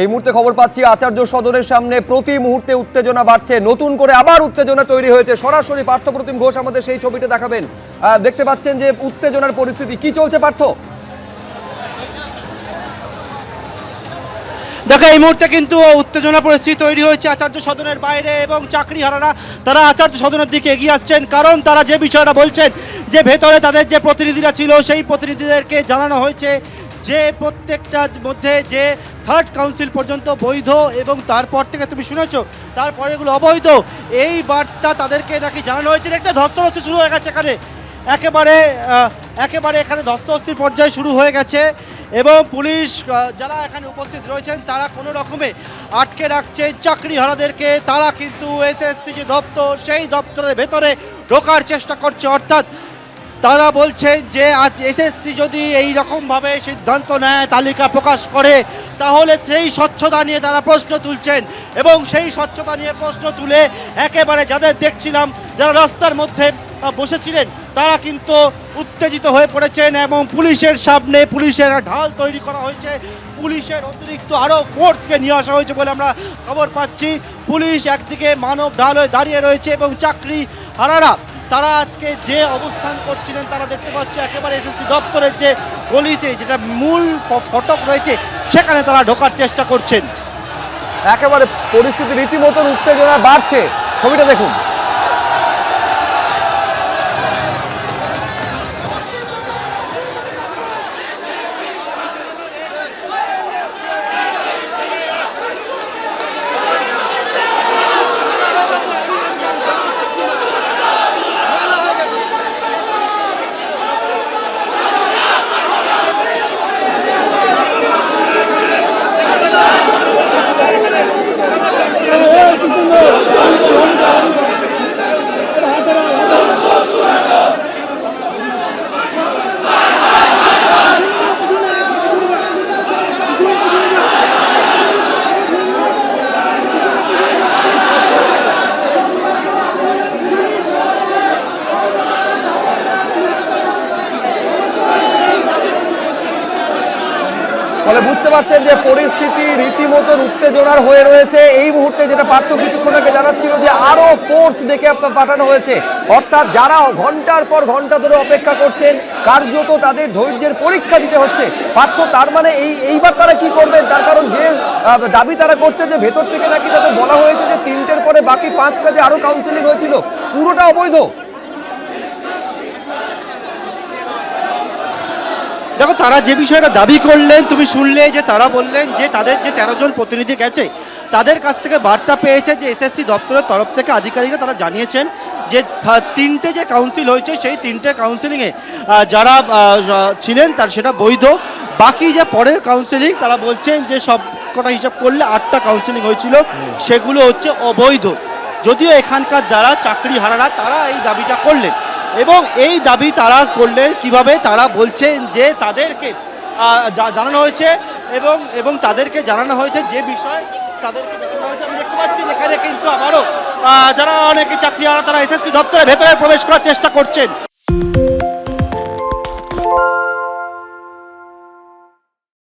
এই মুহূর্তে খবর পাচ্ছি আচার্য সদনের সামনে প্রতি মুহূর্তে উত্তেজনা বাড়ছে, নতুন করে আবার উত্তেজনা তৈরি হয়েছে। সরাসরি পার্থপ্রতিম ঘোষ আমাদের সেই ছবিটা দেখাবেন। দেখতে পাচ্ছেন যে উত্তেজনার পরিস্থিতি কি চলছে পার্থ? দেখো, এই মুহূর্তে কিন্তু উত্তেজনা পরিস্থিতি তৈরি হয়েছে আচার্য সদনের বাইরে, এবং চাকরিহারারা তারা আচার্য সদনের দিকে এগিয়ে আসছেন। কারণ তারা যে বিষয়টা বলছেন যে ভেতরে তাদের যে প্রতিনিধিরা ছিল সেই প্রতিনিধিদেরকে জানানো হয়েছে যে প্রত্যেকটার মধ্যে যে থার্ড কাউন্সিল পর্যন্ত বৈধ, এবং তারপর থেকে তুমি শুনেছো তারপরে এগুলো অবৈধ, এই বার্তা তাদেরকে নাকি জানানো হয়েছে। একটা ধস্তাধস্তি শুরু হয়ে গেছে এখানে, একেবারে এখানে ধস্তাধস্তির পর্যায়ে শুরু হয়ে গেছে, এবং পুলিশ যারা এখানে উপস্থিত রয়েছেন তারা কোনো রকমে আটকে রাখছে চাকরিহারাদেরকে। তারা কিন্তু এসএসসি যে দপ্তর সেই দপ্তরের ভেতরে ঢোকার চেষ্টা করছে। অর্থাৎ তারা বলছেন যে আজ এসএসসি যদি এই রকমভাবে সিদ্ধান্ত নেয়, তালিকা প্রকাশ করে, তাহলে সেই স্বচ্ছতা নিয়ে তারা প্রশ্ন তুলছেন, এবং সেই স্বচ্ছতা নিয়ে প্রশ্ন তুলে একেবারে যাদের দেখছিলাম যারা রাস্তার মধ্যে বসেছিলেন তারা কিন্তু উত্তেজিত হয়ে পড়েছেন, এবং পুলিশের সামনে পুলিশের ঢাল তৈরি করা হয়েছে। পুলিশের অতিরিক্ত আরও ফোর্সকে নিয়ে আসা হয়েছে বলে আমরা খবর পাচ্ছি। পুলিশ একদিকে মানব ঢাল হয়ে দাঁড়িয়ে রয়েছে, এবং চাকরিহারারা তারা আজকে যে অবস্থান করছিলেন তারা দেখতে পাচ্ছে একেবারে এসএসসি দপ্তরের যে গলিতে, যেটা মূল ফটক রয়েছে, সেখানে তারা ঢোকার চেষ্টা করছেন। একেবারে পরিস্থিতি রীতিমতন উত্তেজনা বাড়ছে, ছবিটা দেখুন। ফলে বুঝতে পারছেন যে পরিস্থিতি রীতিমতন উত্তেজনার হয়ে রয়েছে। এই মুহূর্তে যেটা পার্থ কিছুক্ষণ আগে জানাচ্ছিল যে আরো ফোর্স ডেকে পাঠানো হয়েছে, অর্থাৎ যারা ঘন্টার পর ঘন্টা ধরে অপেক্ষা করছেন, কার্যত তাদের ধৈর্যের পরীক্ষা দিতে হচ্ছে। পার্থ, তার মানে এইবার তারা কি করবেন? তার কারণ যে দাবি তারা করছে যে ভেতর থেকে নাকি তাদের বলা হয়েছে যে 3টের পরে বাকি 5টা যে আরো কাউন্সিলিং হয়েছিল পুরোটা অবৈধ। দেখো, তারা যে বিষয়টা দাবি করলেন তুমি শুনলে, যে তারা বললেন যে তাদের যে 13 জন প্রতিনিধি গেছে তাদের কাছ থেকে বার্তা পেয়েছে যে এসএসসি দপ্তরের তরফ থেকে আধিকারিকরা তারা জানিয়েছেন যে 3টে যে কাউন্সিল হয়েছে সেই 3টে কাউন্সিলিংয়ে যারা ছিলেন তার সেটা বৈধ। বাকি যে পরের কাউন্সিলিং তারা বলছেন যে সব কটা হিসাব করলে 8টা কাউন্সিলিং হয়েছিল, সেগুলো হচ্ছে অবৈধ। যদিও এখানকার যারা চাকরিহারারা তারা এই দাবিটা করলেন, এবং এই দাবি তারা করলে কিভাবে, তারা বলছেন যে তাদেরকে জানানো হয়েছে, এবং তাদেরকে জানানো হয়েছে যে বিষয় তাদেরকে জানানো হয়েছে। আমি দেখতে পাচ্ছি এখানে কিন্তু আবারও যারা অনেকে চাকরিহারা তারা এসএসসি দপ্তরের ভেতরে প্রবেশ করার চেষ্টা করছেন।